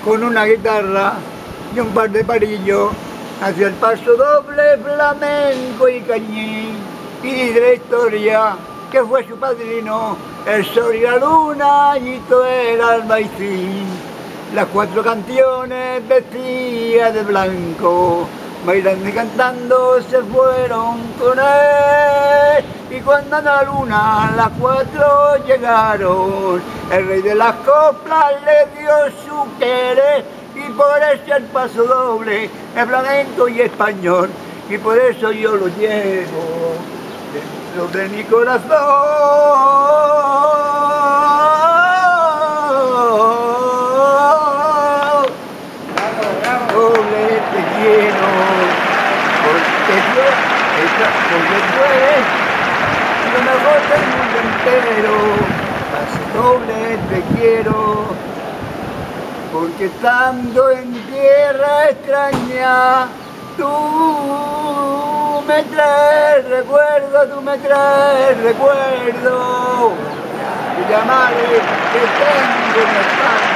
con una guitarra y un par de parillos, hacia el paso doble, flamenco y cañín, y dice la historia que fue su padrino, el sol y la luna, y todo el albaicín. Las 4 canciones vestidas de blanco, bailando y cantando se fueron con él. Y cuando a la luna las 4 llegaron, el rey de las coplas le dio su querer. Y por eso el paso doble es flamenco y español, y por eso yo lo llevo dentro de mi corazón. Doble te quiero, porque tú eres lo mejor del mundo entero. Paso doble te quiero, porque estando en tierra extraña, tú me traes recuerdo, tu madre que tengo en la espalda.